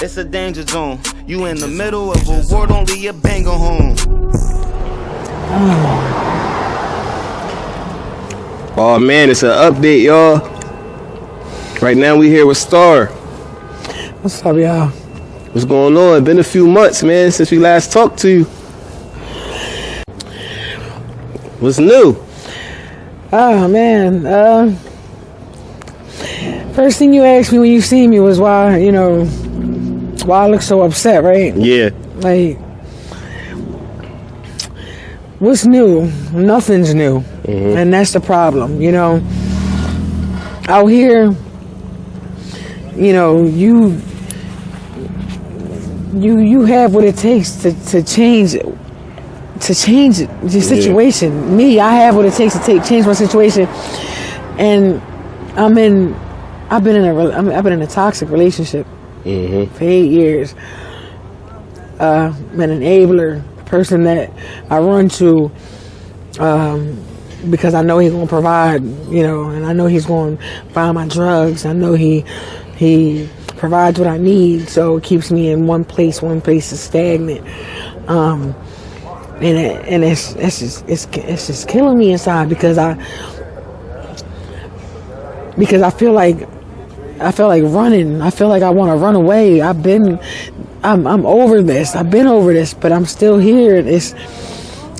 It's a danger zone. You in the middle of a war, don't leave your banger home. Oh man, it's an update, y'all. Right now we here with Starr. What's up, y'all? What's going on? It's been a few months, man, since we last talked to you. What's new? Oh man, first thing you asked me when you see me was why I look so upset, right? Yeah. Like, what's new? Nothing's new. Mm-hmm. And that's the problem, Out here, you have what it takes to change the situation. Yeah. Me, I have what it takes to change my situation, and I've been in a toxic relationship for 8 years. Been an enabler, a person that I run to because I know he's gonna provide, and I know he's gonna buy my drugs. I know he provides what I need, so it keeps me in one place. One place is stagnant. And it's just killing me inside because I feel like running. I feel like I want to run away. I'm over this. I've been over this, but I'm still here.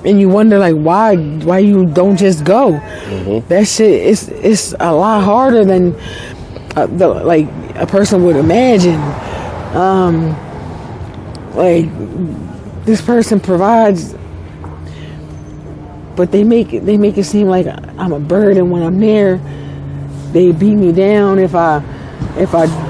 And you wonder like why you don't just go. Mm-hmm. That shit it's a lot harder than a person would imagine. Like this person provides. But they make it seem like I'm a burden when I'm there. They beat me down if I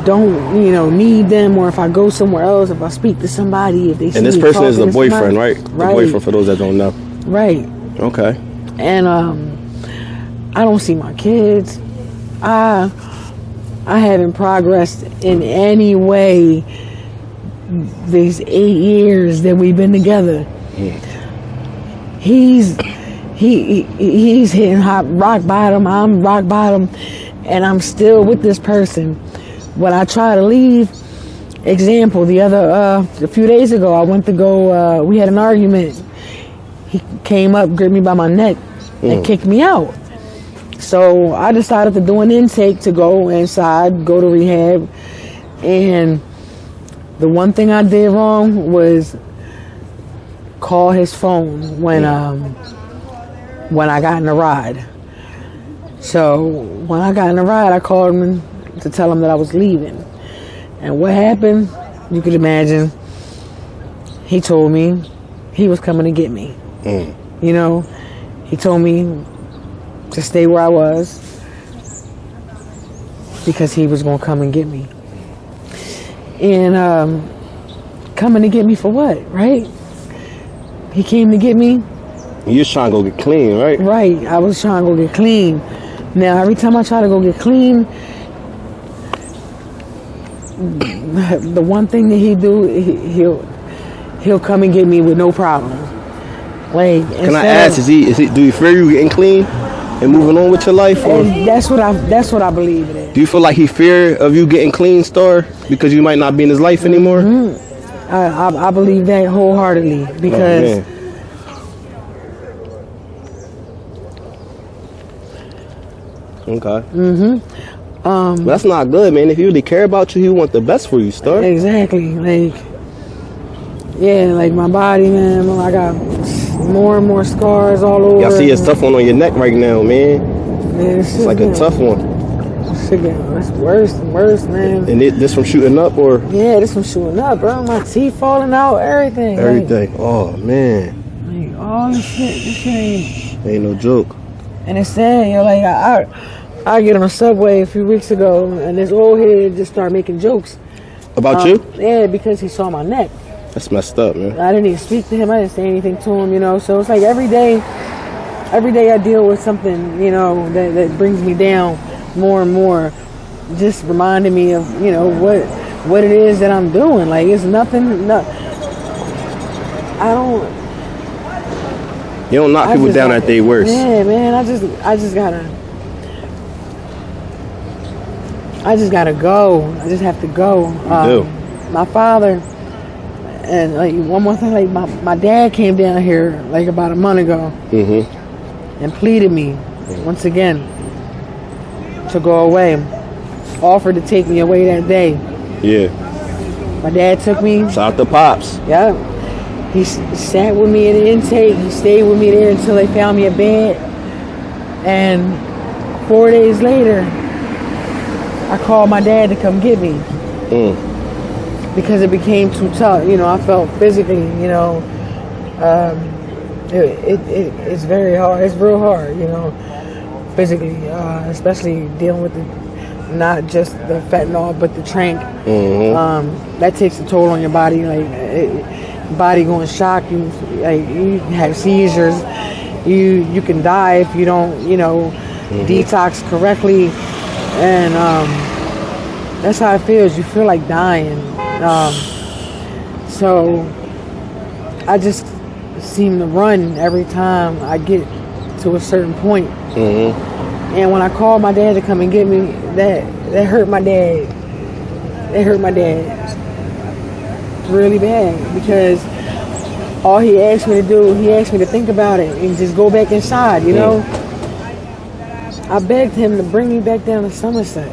don't need them, or if I go somewhere else, if I speak to somebody, if they see me. And this person is the boyfriend, somebody, right? The boyfriend, for those that don't know. Right. Okay. And I don't see my kids. I haven't progressed in any way these 8 years that we've been together. He's hitting rock bottom. I'm rock bottom, and I'm still with this person. When I try to leave, example, a few days ago, I went to go. We had an argument. He came up, gripped me by my neck, and kicked me out. So I decided to do an intake to go inside, go to rehab, and the one thing I did wrong was call his phone when I got in a ride. So when I got in a ride, I called him to tell him that I was leaving. And what happened, you could imagine, he told me he was coming to get me. He told me to stay where I was because he was going to come and get me. And coming to get me for what, right? He came to get me. You was trying to go get clean, right? Right. I was trying to go get clean. Now, every time I try to go get clean, the one thing that he do, he'll come and get me with no problem. Like, can I ask? Do you fear you getting clean and moving on with your life? Or? That's what I believe it is. Do you feel like he fear of you getting clean, Starr, because you might not be in his life anymore? Mm-hmm. I believe that wholeheartedly because. Okay. But that's not good, man. If he really care about you, he want the best for you, Starr. Exactly. Like my body, man. I got more and more scars all over. Y'all see a tough one on your neck right now, man. Yeah, it's like a tough one. It's worse and worse, man. And this from shooting up, or? Yeah, this from shooting up, bro. My teeth falling out, everything. Everything. Oh man. Like all this shit. This shit ain't no joke. And it's sad, I get on a subway a few weeks ago, and this old head just started making jokes. About you? Yeah, because he saw my neck. That's messed up, man. I didn't even speak to him. I didn't say anything to him, So it's like every day I deal with something, that brings me down more and more. Just reminding me of, what it is that I'm doing. Like, it's nothing. You don't knock people down at their worst. Yeah, man. I just gotta go. I just have to go. my father, and like one more thing, like my dad came down here like about a month ago and pleaded me once again to go away. Offered to take me away that day. Yeah. My dad took me. Shout out to Pops. Yeah. He sat with me in the intake. He stayed with me there until they found me a bed. And 4 days later, I called my dad to come get me. Because it became too tough. You know, I felt physically, you know, it's very hard. It's real hard, you know, physically, especially dealing with not just the fentanyl, but the trank. That takes a toll on your body. Like, body going shock. You have seizures. You can die if you don't, you know, detox correctly. And that's how it feels. You feel like dying. So I just seem to run every time I get to a certain point. And when I called my dad to come and get me, that hurt my dad. It hurt my dad really bad, because all he asked me to do, he asked me to think about it and just go back inside, you know. I begged him to bring me back down to Somerset,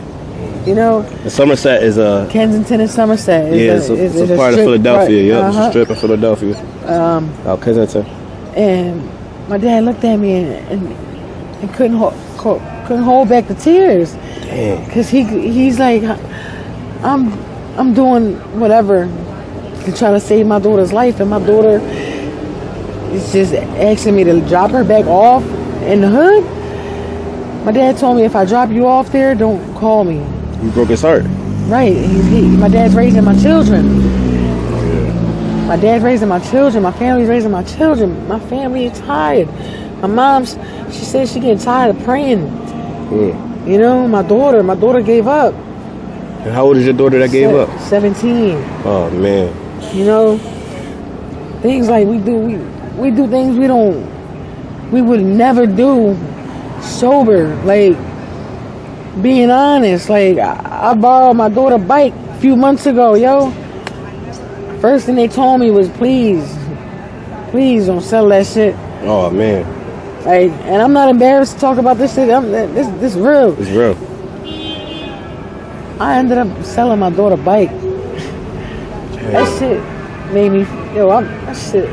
you know. The Somerset is a... Kensington and Somerset. It's a part of Philadelphia. Yep, it's a strip of Philadelphia. Kensington. And my dad looked at me and couldn't hold back the tears. Damn. Because he's like, I'm doing whatever to try to save my daughter's life, and my daughter is just asking me to drop her back off in the hood. My dad told me, if I drop you off there, don't call me. You broke his heart. Right. My dad's raising my children. My dad's raising my children. My family's raising my children. My family is tired. My mom's, she said she getting tired of praying. You know, my daughter gave up. And how old is your daughter that gave up? 17. Oh, man. You know, things like we do things we would never do sober. Like, being honest, like, I borrowed my daughter a bike a few months ago, yo. First thing they told me was, please don't sell that shit. Oh, man. Like, and I'm not embarrassed to talk about this shit. This is real. It's real. I ended up selling my daughter a bike. Damn. That shit made me, that shit.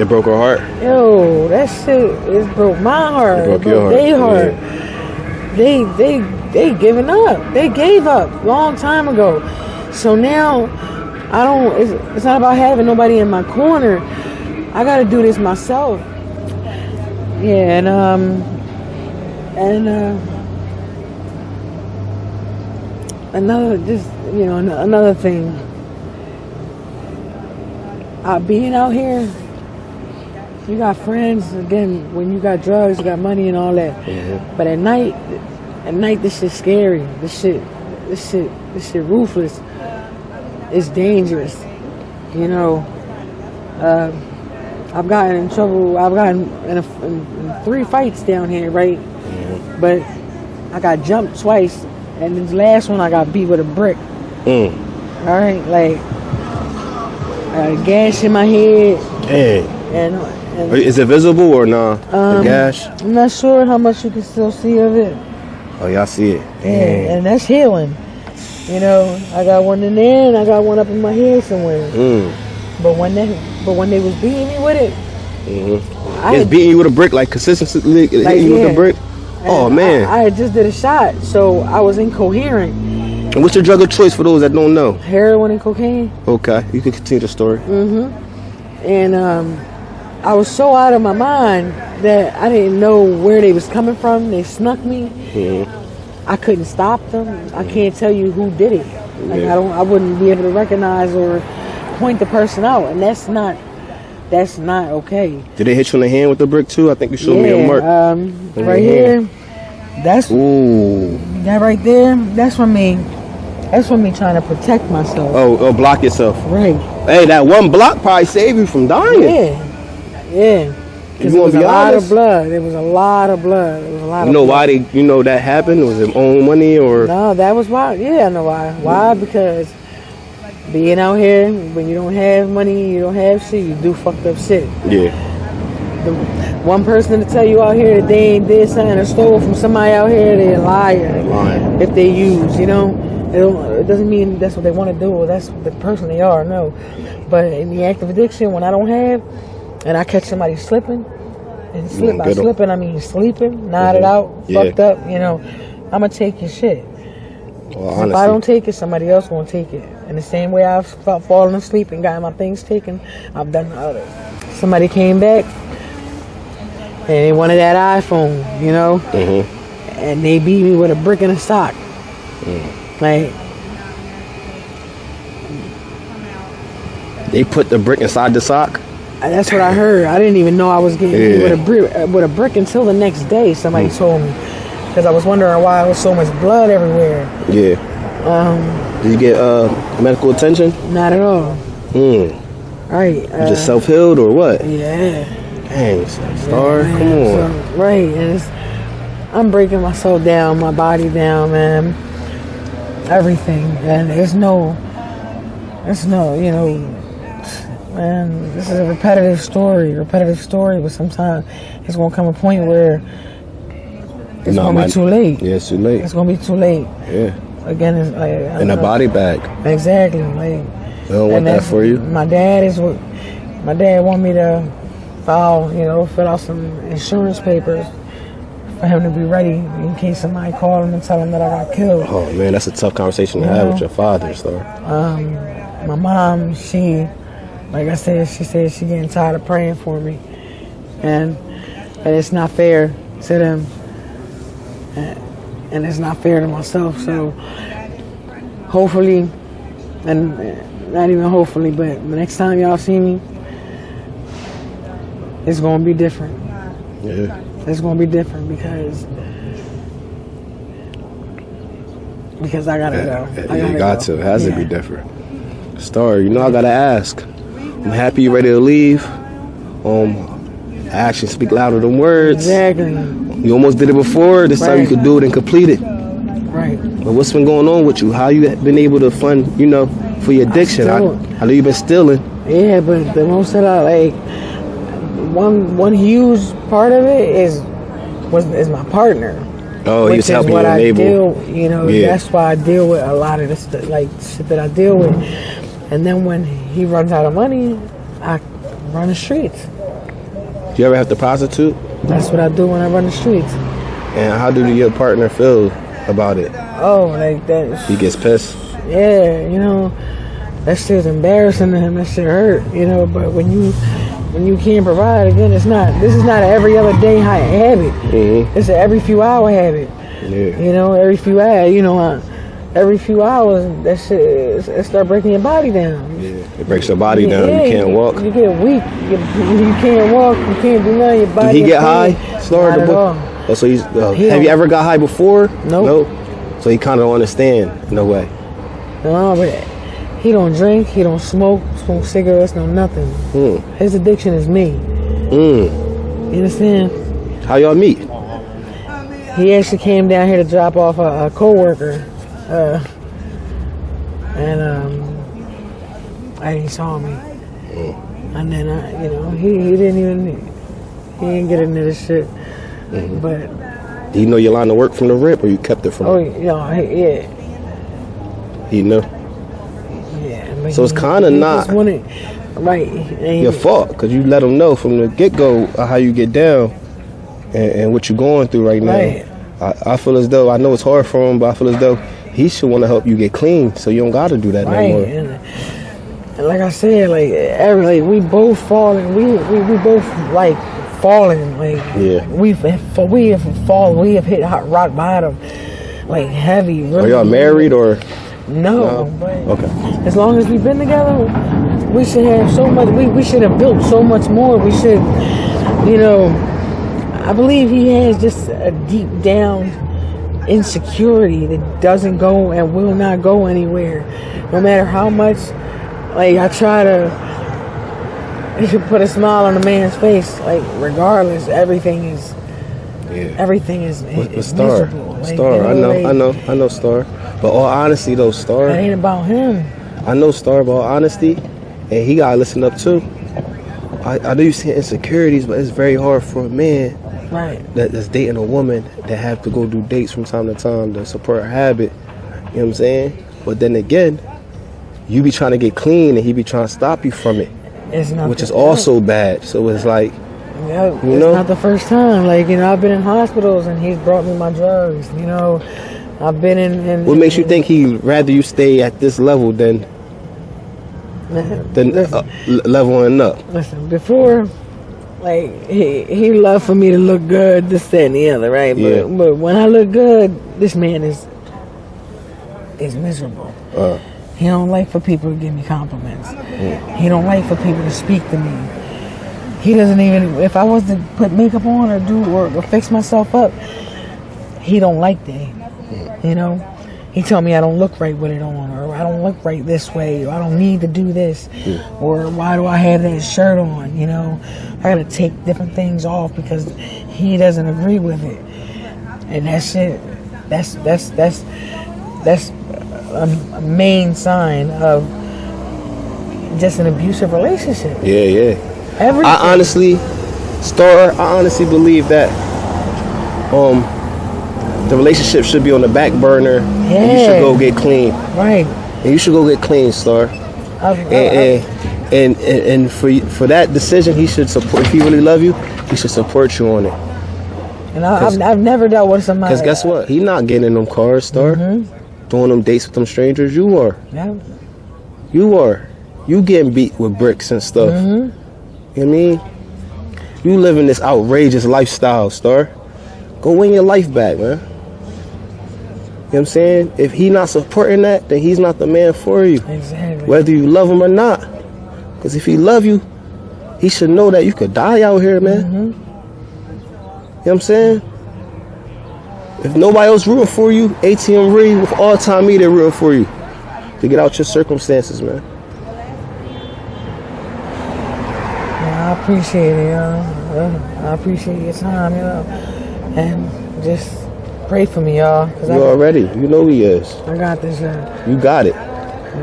It broke her heart. Yo, that shit, it broke my heart. It broke your heart. Their heart. Yeah. They giving up. They gave up long time ago. So now, it's not about having nobody in my corner. I gotta do this myself. Yeah, another thing. Being out here, you got friends. Again, when you got drugs, you got money and all that. But at night, this shit's scary. This shit ruthless. It's dangerous. You know. I've gotten in trouble. I've gotten in 3 fights down here, right? But I got jumped twice, and this last one I got beat with a brick. All right, like a gash in my head. And is it visible or nah? The gash? I'm not sure how much you can still see of it. Oh, y'all see it. Yeah, and that's healing. You know, I got one in there, and I got one up in my head somewhere. But when they was beating me with it, it's beating you with a brick, like consistently hitting you with a brick. Oh, man. I just did a shot, so I was incoherent. And what's your drug of choice for those that don't know? Heroin and cocaine. Okay, you can continue the story. And I was so out of my mind that I didn't know where they was coming from. They snuck me. I couldn't stop them. I can't tell you who did it. Like, I wouldn't be able to recognize or point the person out, and that's not okay. Did they hit you in the hand with the brick too? I think you showed me a mark. Right here. That right there. That's from me. That's from me trying to protect myself. Oh, block yourself. Right. Hey, that one block probably saved you from dying. Yeah. Because it was a lot of blood. It was a lot of blood. You know why that happened? Was it own money or? No, that was why. Yeah, I know why. Why? Because being out here, when you don't have money, you don't have shit, you do fucked up shit. Yeah. The one person to tell you out here that they ain't did something or stole from somebody out here, they're a liar. Lying. If they use, it doesn't mean that's what they want to do or that's the person they are, no. But in the act of addiction, when I don't have, and I catch somebody slipping, and by slipping I mean sleeping, nodded out, fucked up, I'm gonna take your shit. Well, honestly, if I don't take it, somebody else won't take it. And the same way I've fallen asleep and got my things taken, I've done the others. Somebody came back and they wanted that iPhone, and they beat me with a brick and a sock. Like, they put the brick inside the sock? That's what I heard. I didn't even know I was getting hit with a brick until the next day. Somebody told me, because I was wondering why there was so much blood everywhere. Yeah. Did you get medical attention? Not at all. Right. You just self-healed or what? Yeah. Dang, Starr, come on. Right, and I'm breaking myself down, my body down, man. Everything, and there's no, man, this is a repetitive story, but sometimes it's going to come a point where it's going to be too late. Yeah, it's too late. It's going to be too late. Yeah. Again, it's like... In a body bag. Exactly. Like, they don't want that for you? My dad want me to fill out some insurance papers for him to be ready in case somebody called him and tell him that I got killed. Oh, man, that's a tough conversation to have with your father, Starr. My mom, like I said, she said she getting tired of praying for me. And it's not fair to them. And it's not fair to myself. So hopefully, and not even hopefully, but the next time y'all see me, it's going to be different. Yeah. It's going to be different because I got to go. You got to. It has to be different. Starr, I got to ask. I'm happy you're ready to leave. Actions speak louder than words. Exactly. You almost did it before. This time you could do it and complete it. Right. But what's been going on with you? How you been able to fund, for your addiction? I know you've been stealing. Yeah, but the most that I like, one huge part of it is my partner. Oh, he's helping you enable. That's why I deal with a lot of this shit that I deal with. And then when he runs out of money, I run the streets. Do you ever have to prostitute? That's what I do when I run the streets. And how do your partner feel about it? Oh, like that. He gets pissed? Yeah, that shit's embarrassing to him. That shit hurt, but when you can't provide, again, this is not an every other day habit. Mm-hmm. It's an every few hour habit. Yeah. Every few hours, every few hours, that shit it start breaking your body down. Yeah, it breaks your body down. You can't walk. You get weak. You can't walk. You can't do nothing. Your body. Did he get high? Not at all. Oh, so he's. Have you ever got high before? Nope. So he kind of don't understand in a way. No, but he don't drink. He don't smoke cigarettes. No nothing. His addiction is me. You understand? How y'all meet? He actually came down here to drop off a coworker. And he saw me, and then he didn't get into this shit. But do you know your line of work from the rip, or you kept it from? Oh yeah. He knew. Yeah. So it's kind of not your fault, because you let him know from the get-go how you get down and what you're going through right now. Right. I feel as though, I know it's hard for him, but I feel as though he should want to help you get clean, so you don't got to do that no more. And like I said, we both falling. We both falling. We have fallen. We have hit rock bottom, heavy. Really, Are y'all married or? No. But okay. As long as we've been together, we should have so much. We should have built so much more. We should, I believe he has just a deep down insecurity that doesn't go and will not go anywhere, no matter how much. I try to put a smile on a man's face. Regardless, everything is Starr. miserable. Starr, I know, Starr. But all honesty, though, Starr. It ain't about him. I know Starr about honesty, and he gotta listen up too. I know you see insecurities, but it's very hard for a man that's dating a woman that have to go do dates from time to time to support her habit. You know what I'm saying? But then again, you be trying to get clean and he be trying to stop you from it, which is also bad. So it's like, it's not the first time. Like, I've been in hospitals and he's brought me my drugs. I've been in what makes you think he'd rather you stay at this level than leveling up? Listen, before, like, he loved for me to look good, this, that, and the other, right? Yeah. But when I look good, this man is miserable. He don't like for people to give me compliments. He don't like for people to speak to me. He doesn't even, if I was to put makeup on or fix myself up, he don't like that. He told me I don't look right with it on, or I don't look right this way, or I don't need to do this, or why do I have that shirt on? I gotta take different things off because he doesn't agree with it, and that shit. That's a main sign of just an abusive relationship. Yeah. Everything. I honestly believe that the relationship should be on the back burner. And you should go get clean. Right. And you should go get clean, Starr. And for that decision, he should support. If he really love you, he should support you on it. And I've never dealt with somebody. Because guess what? He not getting in them cars, Starr. Doing them dates with them strangers. You are. Yeah. You are. You getting beat with bricks and stuff. You know what I mean? You living this outrageous lifestyle, Starr. Go win your life back, man. You know what I'm saying? If he not supporting that, then he's not the man for you. Exactly. Whether you love him or not. Because if he love you, he should know that you could die out here, man. You know what I'm saying? If nobody else rooting for you, ATM Reed with all-time media rooting for you to get out your circumstances, man. I appreciate it, I appreciate your time, and just pray for me, y'all. You already. You know he is. I got this. You got it.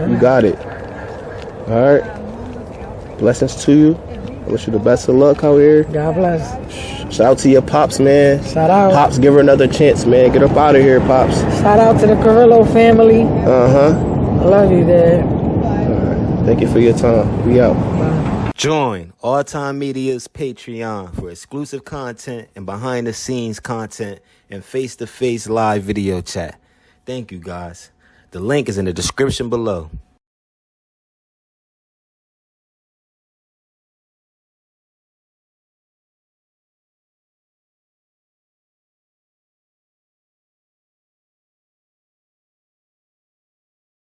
You got it. All right. Blessings to you. I wish you the best of luck out here. God bless. Shout out to your Pops, man. Shout out. Pops, give her another chance, man. Get up out of here, Pops. Shout out to the Carrillo family. I love you, Dad. All right. Thank you for your time. We out. Bye. Join All Time Media's Patreon for exclusive content and behind-the-scenes content and face-to-face live video chat. Thank you, guys. The link is in the description below.